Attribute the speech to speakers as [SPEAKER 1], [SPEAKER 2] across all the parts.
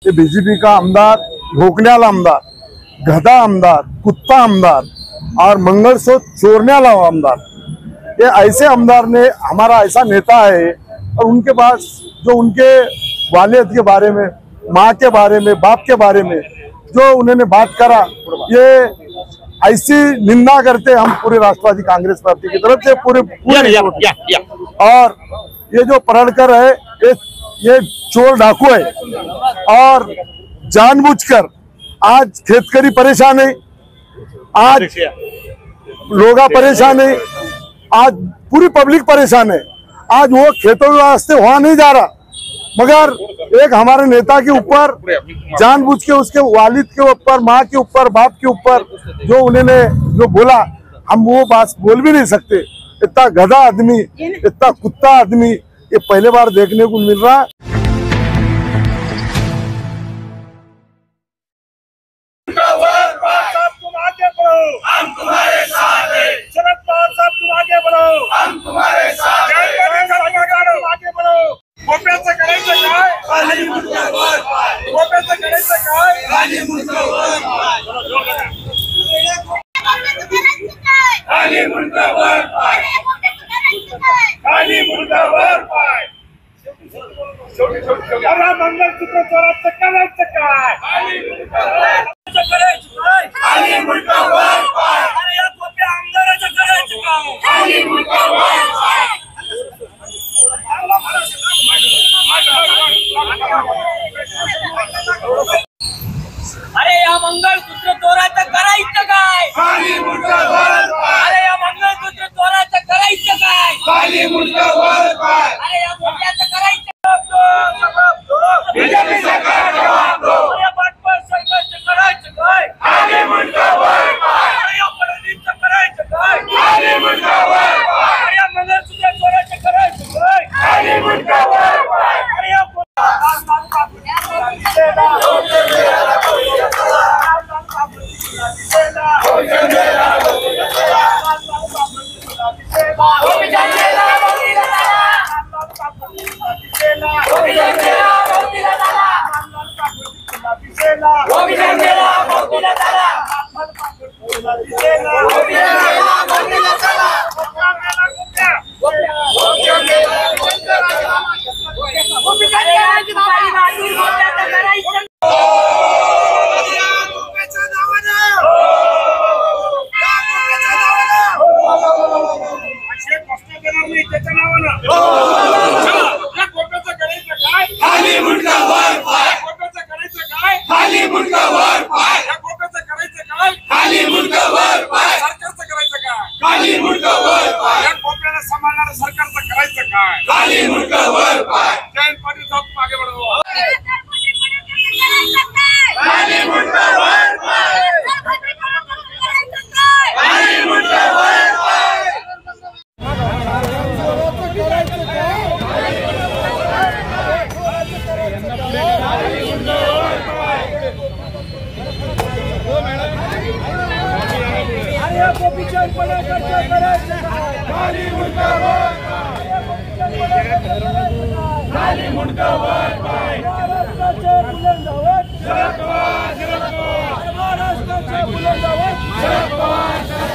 [SPEAKER 1] ये बीजेपी का आमदार, भोकण्याला आमदार, गधा आमदार, कुत्ता आमदार और मंगलसूत्र चोरने वाला आमदार, ये ऐसे आमदार ने हमारा ऐसा नेता है। और उनके पास जो उनके वालिद के बारे में, माँ के बारे में, बाप के बारे में जो उन्होंने बात करा, ये ऐसी निंदा करते हम पूरे राष्ट्रवादी कांग्रेस पार्टी की तरफ से पूरे और ये जो पराड़कर है ये चोर डाकू है और जानबूझकर आज खेतकरी परेशान है, आज लोग परेशान है, आज पूरी पब्लिक परेशान है। आज वो खेतों के वास्ते वहां नहीं जा रहा, मगर एक हमारे नेता के ऊपर जानबूझ के उसके वालिद के ऊपर, माँ के ऊपर, बाप के ऊपर जो उन्होंने जो बोला, हम वो बात बोल भी नहीं सकते। इतना गधा आदमी, इतना कुत्ता आदमी ये पहले बार देखने को मिल रहा है।
[SPEAKER 2] हम तुम्हारे साथ हैं। शरद पवार साहब तुम आगे बढ़ो, हम तुम्हारे साथ हैं। आगे बढ़ो। गोप्याचं करायचं काय? खाली मुंडका वर पाय। गोप्याचं करायचं काय? खाली मुंडका वर पाय। खाली मुंडका वर पाय। खाली मुंडका वर पाय। अरे मंगलसूत्र चोराचं करायचं काय? खाली मुंडका वर पाय। खाली मुंडका वर पाय। अरे या गोप्या आमदाराचं करायचं काय? खाली मुंडका वर पाय।
[SPEAKER 3] अरे या मंगलसूत्र चोराचं करायचं काय?
[SPEAKER 2] खाली मुंडका वर पाय।
[SPEAKER 3] अरे या मंगलसूत्र चोराचं करायचं काय?
[SPEAKER 2] खाली मुंडका वर पाय।
[SPEAKER 3] अरे या गोप्याचं करायचं
[SPEAKER 2] बीजेपी सरकार जवाब दो।
[SPEAKER 3] अरे पाटपळ सरकारचं करायचं काय?
[SPEAKER 2] खाली मुंडका वर पाय।
[SPEAKER 3] अरे या फडणवीसचं करायचं काय?
[SPEAKER 2] खाली मुंडका वर पाय।
[SPEAKER 3] अरे या मंगलसूत्र चोराचं करायचं काय?
[SPEAKER 2] खाली मुंडका वर पाय।
[SPEAKER 3] अरे या
[SPEAKER 2] खाली मुंडका वर पाय। खाली मुंडका वर पाय। खाली मुंडका वर पाय। खाली मुंडका वर पाय।
[SPEAKER 4] सांभाळणारं सरकारचं करायचं काय?
[SPEAKER 2] खाली मुंडका वर पाय।
[SPEAKER 4] जयंत पाटील साहब आगे बढ़ो।
[SPEAKER 2] खाली मुंडका वर पाय। खाली मुंडका वर पाय। खाली मुंडका वर पाय। खाली मुंडका वर पाय। शरद पवार, शरद पवार।
[SPEAKER 3] महाराष्ट्राचे बुलंदावत
[SPEAKER 2] शरद पवार, शरद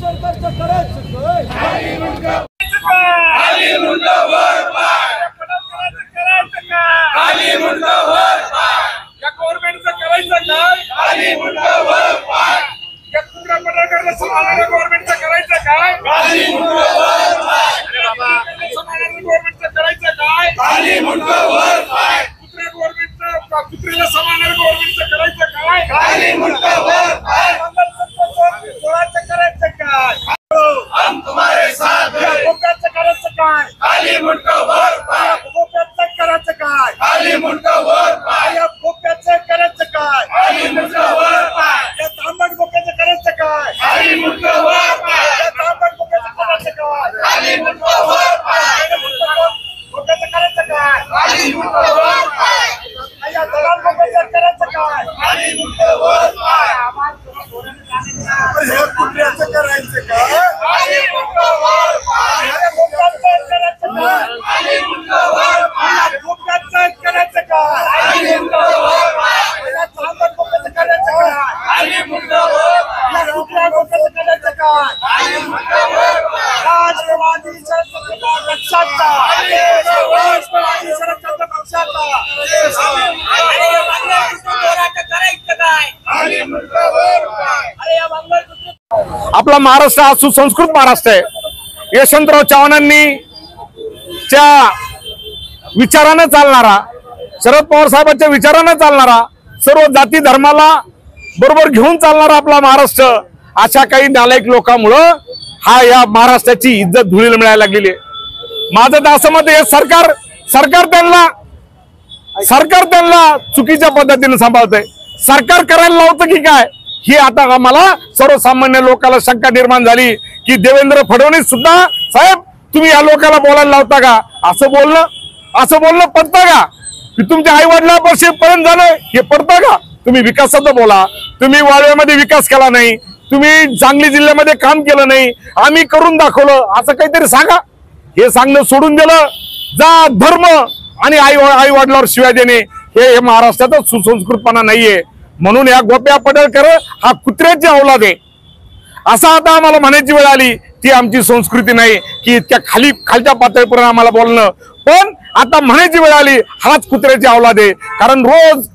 [SPEAKER 3] सरकारचं करायचं काय?
[SPEAKER 2] खाली मुंडका वर पाय। खाली मुंडका वर पाय।
[SPEAKER 4] या गव्हर्नमेंटचं करायचं काय?
[SPEAKER 2] खाली मुंडका वर पाय।
[SPEAKER 4] या कुत्रा पटाकडे सांभाळणाऱ्या गव्हर्नमेंटचं करायचं काय?
[SPEAKER 2] खाली मुंडका वर पाय।
[SPEAKER 4] सांभाळणाऱ्या गव्हर्नमेंटचं करायचं काय?
[SPEAKER 2] खाली मुंडका वर पाय।
[SPEAKER 4] कुत्रीला सांभाळणाऱ्या गव्हर्नमेंटचं करायचं काय?
[SPEAKER 2] खाली मुंडका वर पाय।
[SPEAKER 4] चोराचं करायचं काय?
[SPEAKER 2] हम तुम्हारे साथ हैं।
[SPEAKER 4] गोप्याचं करायचं काय?
[SPEAKER 2] खाली मुंडका वर पाय।
[SPEAKER 4] गोप्याचं करायचं काय?
[SPEAKER 2] खाली मुंडका वर पाय।
[SPEAKER 4] या गोप्याचं करायचं काय?
[SPEAKER 2] खाली मुंडका वर पाय।
[SPEAKER 4] या तांबट गोप्याचं करायचं काय?
[SPEAKER 2] खाली मुंडका वर पाय।
[SPEAKER 4] या तांबट गोप्याचं करायचं काय?
[SPEAKER 2] खाली मुंडका वर पाय।
[SPEAKER 4] गोप्याचं करायचं काय?
[SPEAKER 2] खाली मुंडका वर पाय।
[SPEAKER 3] अरे या मंगळसूत्र चोराचं करायचं काय? अरे या मंगळसूत्र
[SPEAKER 2] आपला महाराष्ट्र हा सुसंस्कृत महाराष्ट्र आहे। यशवंतराव चव्हाणांनी च्या विचाराने चालणारा, शरद पवार साहेबांच्या विचाराने चालणारा, सर्व जाती धर्माला बरोबर घेऊन चालणारा आपला महाराष्ट्र अशा काही नालायक लोकांमुळं हा या महाराष्ट्राची इज्जत धुळीला मिळायला लागलेली आहे। माझं तर असं मत आहे, सरकार त्यांना चुकीच्या पद्धतीने सांभाळतंय। सरकार करायला लावतं की काय ही आता आम्हाला सर्वसामान्य लोकांना शंका निर्माण झाली की देवेंद्र फडणवीस सुद्धा साहेब तुम्ही या लोकांना बोलायला लावता का? असं बोलणं पडतं का? की तुमच्या आई वडिलांपाशी पर्यंत झालं हे पडतं का? तुम्ही विकासाचं बोला, तुम्ही वाळव्यामध्ये विकास केला नाही, तुम्ही सांगली जिल्ह्यामध्ये काम केलं नाही, आम्ही करून दाखवलं असं काहीतरी सांगा। हे सांगणं सोडून दिलं, जा धर्म आणि आई वडिलांवर शिव्या देणे हे महाराष्ट्राचा सुसंस्कृतपणा नाहीये। म्हणून या गोप्या पडळकर हा कुत्र्याची औलाद आहे असं आता आम्हाला म्हणायची वेळ आली। ती आमची संस्कृती नाही की इतक्या खालच्या पातळीपर्यंत आम्हाला बोलणं, पण आता म्हणायची वेळ आली हाच कुत्र्याची औलाद आहे। कारण रोज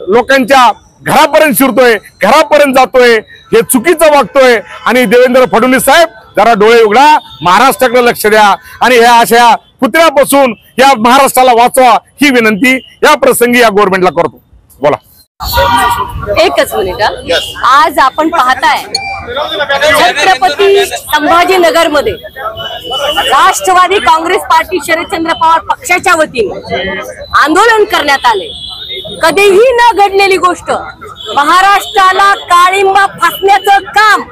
[SPEAKER 2] लोकांच्या घरापर्यंत शिरतोय, घरापर्यंत जातोय, हे चुकीचं वागतोय। आणि देवेंद्र फडणवीस साहेब जरा डोळे उघडा, महाराष्ट्राकडे लक्ष द्या आणि ह्या अशा कुत्र्यापासून या महाराष्ट्राला वाचवा ही विनंती या प्रसंगी या गव्हर्नमेंटला करतो। बोला।
[SPEAKER 5] एकच मिनिट। आज आपण पाहताय छत्रपती संभाजीनगर मध्ये राष्ट्रवादी काँग्रेस पार्टी शरदचंद्र पवार पक्षाच्या वतीने आंदोलन करण्यात आले। कधीही न घडलेली गोष्ट, महाराष्ट्राला काळिंबा फासण्याचं काम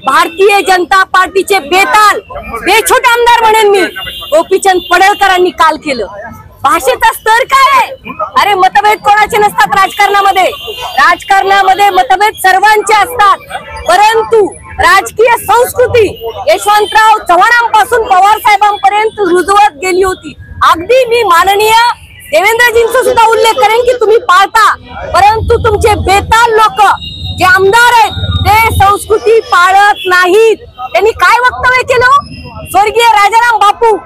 [SPEAKER 5] भारतीय जनता पार्टीचे बेछोट आमदार म्हणेन मी गोपीचंद पडळकरांनी काल केलं। भाषेचा स्तर काय आहे? अरे मतभेद कोणाचे नसतात राजकारणामध्ये मतभेद सर्वांचे असतात, परंतु राजकीय संस्कृती यशवंतराव चव्हाणांपासून पवार साहेबांपर्यंत रुजवत गेली होती। अगदी मी माननीय देवेंद्रजींचा सुद्धा उल्लेख करेन की तुम्ही पाळता, परंतु तुमचे बेताल लोक जे आमदार आहेत ते संस्कृती पाळत नाहीत। त्यांनी काय वक्तव्य केलं? स्वर्गीय राजाराम बापू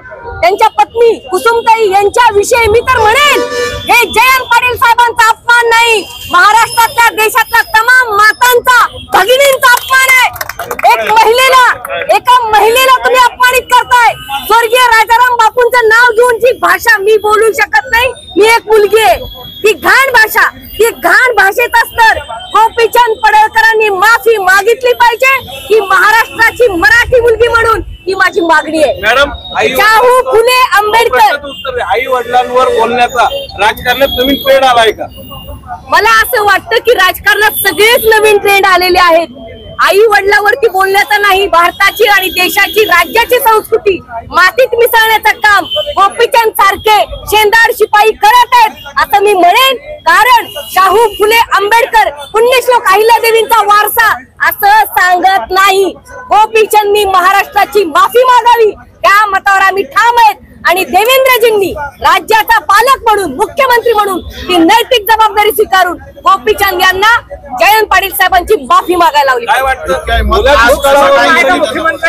[SPEAKER 5] त्यांच्या पत्नी कुसुमताई यांच्या विषयी मी तर म्हणेन हे जयंत पाटील साहेबांचा अपमान नाही, महाराष्ट्रातल्या देशातल्या तमाम मातांचा भगिनींचा अपमान आहे। एका महिलेला तुम्ही अपमानित करताय। स्वर्गीय राजाराम बापूंचं नाव घेऊन जी भाषा मी बोलू शकत नाही, मी एक मुलगी आहे, ती घाण भाषा, ती घाण भाषेचा स्तर गोपीचंद पडळकरांनी माफी मागितली पाहिजे ही महाराष्ट्राची मराठी मुलगी म्हणून ही माझी मागणी आहे।
[SPEAKER 6] मॅडम,
[SPEAKER 5] शाहू फुले आंबेडकर
[SPEAKER 6] आई वडिलांवर बोलण्याचा राजकारणात नवीन ट्रेंड आलाय का?
[SPEAKER 5] मला असं वाटतं की राजकारणात सगळेच नवीन ट्रेंड आलेले आहेत। आई वडिलांवरती बोलण्याचा नाही, भारताची आणि देशाची राज्याची संस्कृती मातीत मिसळण्याचं काम गोपीचंद सारखे शेंदाड शिपाई करत आहेत असं मी म्हणेन। कारण शाहू फुले आंबेडकर पुण्यश्लोक अहिल्यादेवींचा वारसा असं सांगत नाही। गोपीचंदनी महाराष्ट्राची माफी मागावी त्या मतावर आम्ही ठाम आहेत आणि देवेंद्रजींनी राज्याचा पालक म्हणून, मुख्यमंत्री म्हणून ती नैतिक जबाबदारी स्वीकारून गोपीचंद यांना जयंत पाटील साहेबांची माफी मागायला लावली।
[SPEAKER 6] काय वाटतं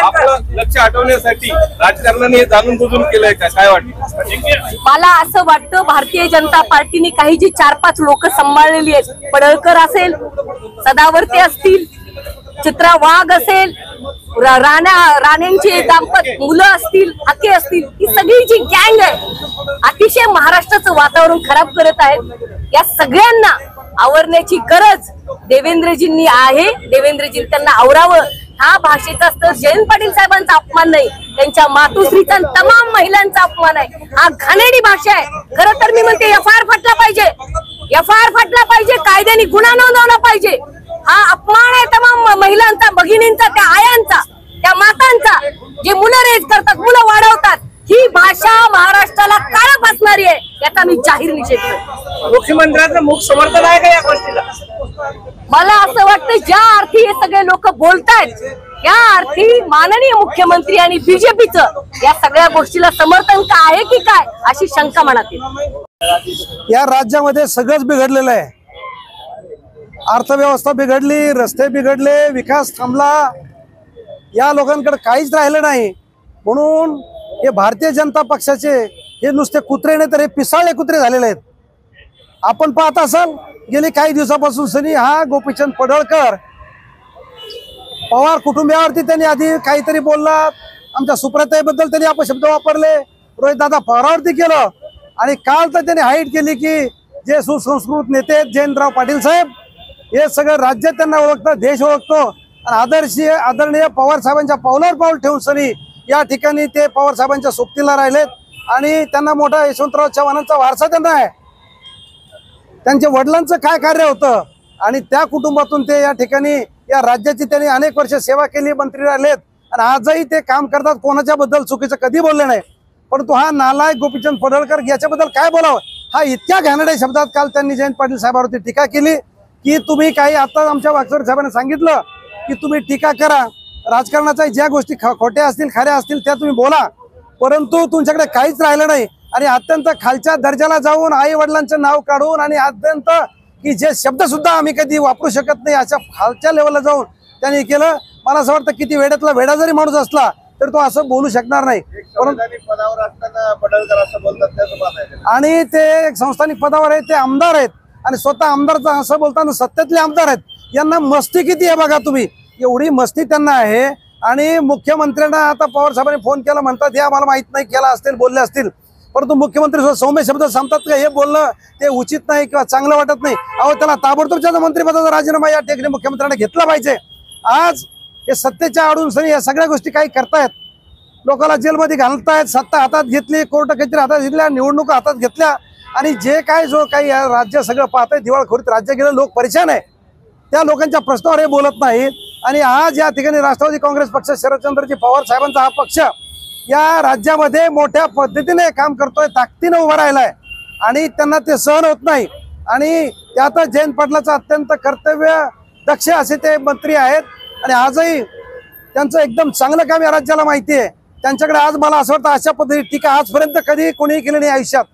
[SPEAKER 6] आपलं लक्ष हटवण्यासाठी राजकारणाने हे जाणून बुजून केलंय का? काय वाटतं?
[SPEAKER 5] मला असं वाटतं भारतीय जनता पार्टीने काही जी 4-5 लोक सांभाळलेली आहेत, पडळकर असेल, सदावर्ते असतील, चित्रा वाघ असेल, राणेंचे दाम्पत्य मुलं असतील, हाके असतील, ही सगळी जी गँग आहे अतिशय महाराष्ट्राचं वातावरण खराब करत आहेत। या सगळ्यांना आवरण्याची गरज देवेंद्रजींनी आहे। देवेंद्रजी त्यांना आवरावं। हा भाषेचा स्तर जयंत पाटील साहेबांचा अपमान नाही, त्यांच्या मातुश्रीचा तमाम महिलांचा अपमान आहे। हा घाणेरडी भाषा आहे। खरं तर मी म्हणते एफआयआर फाटला पाहिजे, कायद्याने गुन्हा नोंदवला पाहिजे। हा अपमान आहे तमाम महिलांचा, भगिनींचा, त्या आयांचा, त्या मातांचा जे मुलं रेज करतात, मुलं वाढवतात। ही भाषा महाराष्ट्राला काळं फासणारी आहे, याचा मी जाहीर निषेध करतो।
[SPEAKER 3] मुख्यमंत्र्यांचं मुख समर्थन आहे का या गोष्टीला?
[SPEAKER 5] मला असं वाटतं ज्या अर्थी हे सगळे लोक बोलतायत त्या अर्थी माननीय मुख्यमंत्री आणि बीजेपीचं या सगळ्या गोष्टीला समर्थन का आहे की काय अशी शंका मनात येते।
[SPEAKER 7] या राज्यामध्ये सगळंच बिघडलेलं आहे। अर्थव्यवस्था बिघडली, रस्ते बिघडले, विकास थांबला, या लोकांकडे काहीच राहिलं नाही। म्हणून हे भारतीय जनता पक्षाचे हे नुसते कुत्रे नाही तर हे पिसाळले कुत्रे झालेले आहेत। आपण पाहत असाल गेली काही दिवसापासून सनी हा गोपीचंद पडळकर पवार कुटुंबियावरती त्यांनी आधी काहीतरी बोलला, आमच्या सुप्रियाताईबद्दल त्यांनी अपशब्द वापरले, रोहितदादा पवारावरती केलं आणि काल तर त्यांनी हाईट केली की जे सुसंस्कृत नेते जयंतराव पाटील साहेब हे सगळं राज्य त्यांना ओळखतं, देश ओळखतो आणि आदरणीय पवार साहेबांच्या पावलावर पाऊल ठेवून सनी या ठिकाणी ते पवार साहेबांच्या सोबतीला राहिलेत आणि त्यांना मोठा यशवंतराव चव्हाणांचा वारसा त्यांना आहे. त्यांच्या वडिलांचं काय कार्य होतं आणि त्या कुटुंबातून ते या ठिकाणी या राज्याची त्यांनी अनेक वर्ष सेवा केली, मंत्री राहिलेत आणि आजही ते काम करतात, कोणाच्या बद्दल चुकीचं कधी बोलले नाही. परंतु हा नालायक गोपीचंद पडळकर याच्याबद्दल काय बोलावं, हा इतक्या घाणेरड्या शब्दात काल त्यांनी जयंत पाटील साहेबांवरती टीका केली की तुम्ही काही आता आमच्या वागचौरे साहेबांनी सांगितलं की तुम्ही टीका करा, राजकारणाच्या ज्या गोष्टी खोट्या असतील खऱ्या असतील त्या तुम्ही बोला, परंतु तुमच्याकडे काहीच राहिलं नाही आणि अत्यंत खालच्या दर्जाला जाऊन आई वडिलांचं नाव काढून आणि अत्यंत की जे शब्द सुद्धा आम्ही कधी वापरू शकत नाही अशा खालच्या लेवलला जाऊन त्यांनी केलं. मला असं वाटतं किती वेड्यातला वेडा जरी माणूस असला तर तो असं बोलू शकणार नाही.
[SPEAKER 1] पदावर असताना पडळकर असं बोलतात
[SPEAKER 7] आणि ते एक संस्थानिक पदावर आहेत, ते आमदार आहेत आणि स्वतः आमदार असं बोलताना सत्तेतले आमदार आहेत. यांना मस्ती किती आहे बघा तुम्ही, एवढी मस्ती त्यांना आहे. आणि मुख्यमंत्र्यांना आता पवार साहेबांनी फोन केला, म्हणतात हे आम्हाला माहित नाही, केला असतील, बोलले असतील, परंतु मुख्यमंत्री सौम्य शब्द सांगतात का हे बोलणं ते उचित नाही किंवा चांगलं वाटत नाही. अहो त्याला ताबडतोब त्याचा मंत्रिपदाचा राजीनामा या ठिकाणी मुख्यमंत्र्यांना घेतला पाहिजे. आज हे सत्तेच्या आडून सनी या सगळ्या गोष्टी काही करतायत, लोकांना जेलमध्ये घालतायत, सत्ता हातात घेतली, कोर्ट कचेरी हातात घेतल्या, निवडणुका हातात घेतल्या आणि जे काय जो काही राज्य सगळं पाहतंय दिवाळखोरीत राज्य गेलं, लोक परेशान आहे, त्या लोकांच्या प्रश्नावर हे बोलत नाहीत. आणि आज या ठिकाणी राष्ट्रवादी काँग्रेस पक्ष शरदचंद्रजी पवार साहेबांचा हा पक्ष या राज्यामध्ये मोठ्या पद्धतीने काम करतोय, ताकदीने उभा राहिलाय आणि त्यांना ते सहन होत नाही. आणि त्यातच जयंत पाटलाचं अत्यंत कर्तव्य दक्ष असे ते मंत्री आहेत आणि आजही त्यांचं एकदम चांगलं काम या राज्याला माहिती आहे. त्यांच्याकडे आज मला असं वाटतं अशा पद्धती टीका आजपर्यंत कधी कोणीही केली नाही आयुष्यात,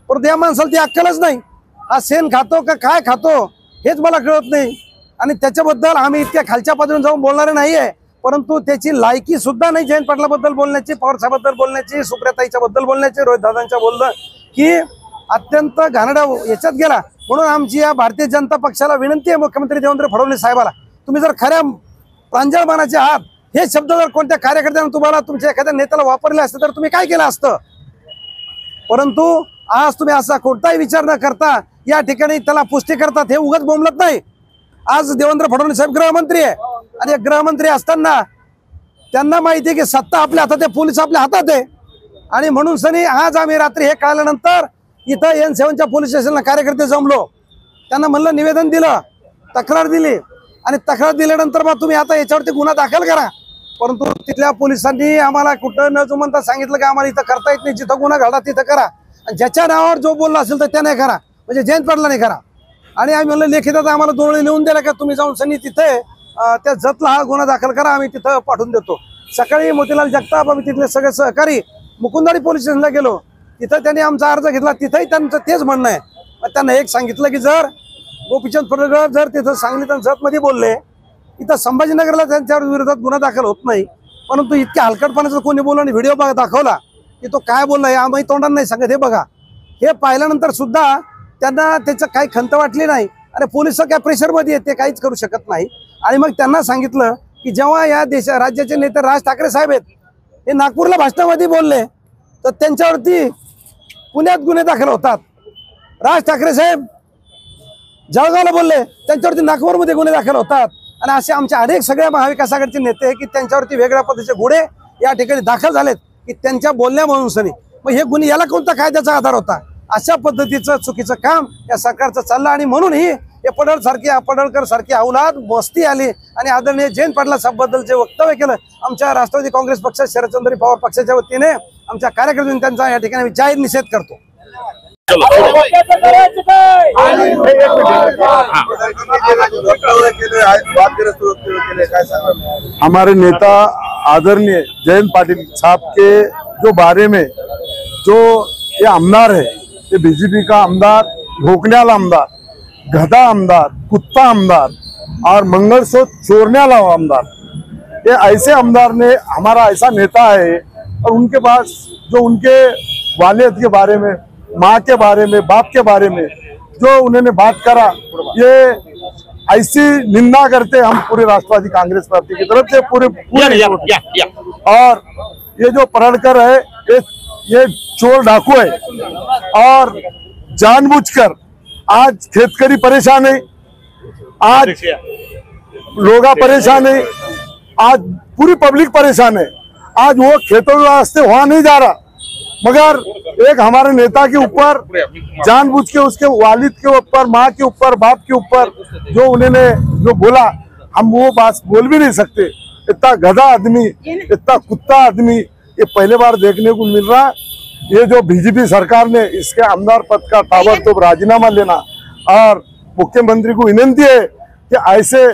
[SPEAKER 7] परंतु या माणसाला ती अक्कलच नाही. हा शेण खातो का काय खातो हेच मला कळत नाही आणि त्याच्याबद्दल आम्ही इतक्या खालच्या पातळीवर जाऊन बोलणारे नाहीये, परंतु त्याची लायकी सुद्धा नाही जयंत पाटलाबद्दल बोलण्याची, पवार साहेबांबद्दल बोलण्याची, सुप्रियाताईच्या बद्दल बोलण्याची, रोहित दादांच्या बोलणं की अत्यंत घाणेरड्या याच्यात गेला. म्हणून आमची या भारतीय जनता पक्षाला विनंती आहे मुख्यमंत्री देवेंद्र फडणवीस साहेबाला, तुम्ही जर खऱ्या प्रांजळपणाचे आहात, हे शब्द जर कोणत्या कार्यकर्त्याने तुम्हाला तुमच्या एखाद्या नेत्याला वापरले असते तर तुम्ही काय केलं असतं, परंतु आज तुम्ही असा कोणताही विचार न करता या ठिकाणी त्याला पुष्टी करतात. हे उगाच बोंबलत नाही. आज देवेंद्र फडणवीस साहेब गृहमंत्री आहे आणि गृहमंत्री असताना त्यांना माहिती आहे की सत्ता आपल्या हातात आहे, पोलीस आपल्या हातात आहे आणि म्हणून सनी आज आम्ही रात्री हे कळल्यानंतर इथं N7च्या पोलीस स्टेशनला कार्यकर्ते जमलो, त्यांना म्हणलं निवेदन दिलं, तक्रार दिली आणि तक्रार दिल्यानंतर मग तुम्ही आता याच्यावरती गुन्हा दाखल करा, परंतु तिथल्या पोलिसांनी आम्हाला कुठं न जुमनता सांगितलं की आम्हाला इथं करता येत नाही, जिथं गुन्हा घडला तिथं करा आणि ज्याच्या नावावर जो बोलला असेल तर त्याने करा, म्हणजे जयंत पाटला नाही करा. आणि आम्ही म्हणलं लेखितात आम्हाला दोन लिहून दिला का तुम्ही जाऊन सनी तिथे त्या जतला हा गुन्हा दाखल करा, आम्ही तिथं पाठवून देतो. सकाळी मोतीलाल जगताप आम्ही तिथले सगळे सहकारी मुकुंदवाडी पोलीस स्टेशनला गेलो, तिथं त्यांनी आमचा अर्ज घेतला, तिथंही त्यांचं तेच म्हणणं आहे. त्यांना एक सांगितलं की जर गोपीचंद पडळकर जर तिथं सांगली तर जतमध्ये बोलले, इथं संभाजीनगरला त्यांच्या विरोधात गुन्हा दाखल होत नाही, परंतु इतक्या हलकटपणाचं कोणी बोललं आणि व्हिडिओ दाखवला की तो काय बोलला हे आम्ही तोंडाने नाही सांगत. हे बघा, हे पाहिल्यानंतर सुद्धा त्यांना त्याचं काही खंत वाटली नाही आणि पोलिस काय प्रेशरमध्ये आहेत, ते काहीच करू शकत नाही. आणि मग त्यांना सांगितलं की जेव्हा या राज्याचे नेते राज ठाकरे साहेब आहेत, हे नागपूरला भाषणामध्ये बोलले तर त्यांच्यावरती पुण्यात गुन्हे दाखल होतात. राज ठाकरे साहेब जळगावला बोलले, त्यांच्यावरती नागपूरमध्ये गुन्हे दाखल होतात. आणि असे आमच्या अनेक सगळ्या महाविकास आघाडीचे नेते की त्यांच्यावरती वेगळ्या पद्धतीचे गुन्हे या ठिकाणी दाखल झालेत की त्यांच्या बोलण्यामधून सनी. मग हे गुन्हे याला कोणता कायद्याचा आधार होता? अशा पद्धतीचं चुकीचं काम या सरकारचं चाललं आणि म्हणून ही हे पडळकर सारखी औलाद मस्ती आली आणि आदरणीय जयंत पाटला साहेबांबद्दल जे वक्तव्य केलं, आमच्या राष्ट्रवादी काँग्रेस पक्ष शरदचंद्र पवार पक्षाच्या वतीने आमच्या कार्यकर्त्यांनी त्यांचा या ठिकाणी जाहीर निषेध करतो.
[SPEAKER 1] हमारे नेता आदरणीय जयंत पाटिल साहब के जो बारे में जो ये आमदार है, ये बीजेपी का आमदार, भोकण्याला आमदार, गधा आमदार, कुत्ता आमदार और मंगलसूत्र चोरने वाला आमदार, ये ऐसे आमदार ने हमारा ऐसा नेता है और उनके पास जो उनके वालिद के बारे में, माँ के बारे में, बाप के बारे में जो उन्होंने बात करा, ये ऐसी निंदा करते हम पूरे राष्ट्रवादी कांग्रेस पार्टी की तरफ से पूरे और ये जो पलटकर है ये चोर डाकू है और जानबूझकर आज खेतकरी परेशान है, आज लोग परेशान है, आज पूरी पब्लिक परेशान है। आज वो खेतों के वास्ते वहां नहीं जा रहा, मगर एक हमारे नेता के ऊपर जानबूझ के उसके वालिद के ऊपर, माँ के ऊपर, बाप के ऊपर जो उन्होंने जो बोला, हम वो बात बोल भी नहीं सकते। इतना गधा आदमी, इतना कुत्ता आदमी ये पहले बार देखने को मिल रहा। ये जो बीजेपी सरकार ने इसके आमदार पद का ताबड़तोड़ राजीनामा लेना और मुख्यमंत्री को विनती है कि ऐसे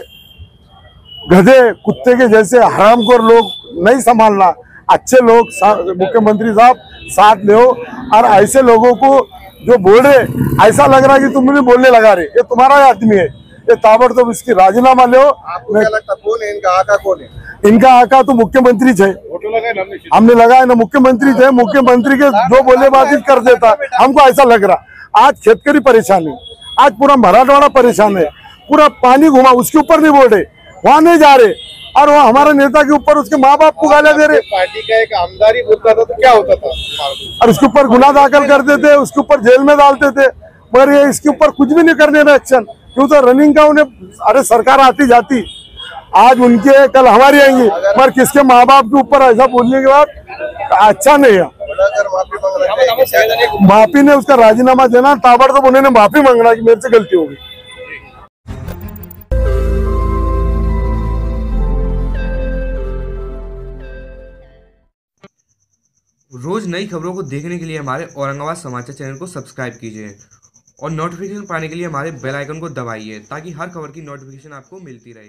[SPEAKER 1] गधे कुत्ते के जैसे हरामखोर लोग नहीं संभालना, अच्छे लोग मुख्यमंत्री साहब साथ ले और ऐसे लोगों को जो बोल रहे ऐसा लग रहा है कि तुम मुझे बोलने लगा रहे, ये तुम्हारा आदमी है, ये ताबड़तोड़ इसकी राजीनामा ले।
[SPEAKER 6] कौन है इनका आका? कौन है
[SPEAKER 1] इनका आका? तो मुख्यमंत्री है, हमने लगाया ना, मुख्यमंत्री है, मुख्यमंत्री के जो बोले बात कर देता। हमको ऐसा लग रहा आज खेतकरी परेशान है, आज पूरा मराठवाड़ा परेशान है, पूरा पानी घुमा उसके ऊपर नहीं बोल रहे, वहां नहीं जा रहे और वो हमारे नेता के ऊपर उसके माँ बाप को गालियां दे रहे।
[SPEAKER 6] पार्टी का एक आमदार ही बोलता था तो क्या होता था?
[SPEAKER 1] और उसके ऊपर गुनाह दाखिल करते थे, उसके ऊपर जेल में डालते थे, मगर ये इसके ऊपर कुछ भी नहीं करने का एक्शन। क्यों? तो रनिंग का उन्हें, अरे सरकार आती जाती, आज उनके कल हमारी आएंगी, पर किसके माँ बाप के ऊपर ऐसा बोलने के बाद अच्छा नहीं है। माफी ने उसका राजीनामा देना, ताबड़तोड़ उन्होंने माफी मांगना कि मेरे से गलती होगी।
[SPEAKER 8] रोज नई खबरों को देखने के लिए हमारे औरंगाबाद समाचार चैनल को सब्सक्राइब कीजिए और नोटिफिकेशन पाने के लिए हमारे बेल आइकन को दबाइए ताकि हर खबर की नोटिफिकेशन आपको मिलती रहे।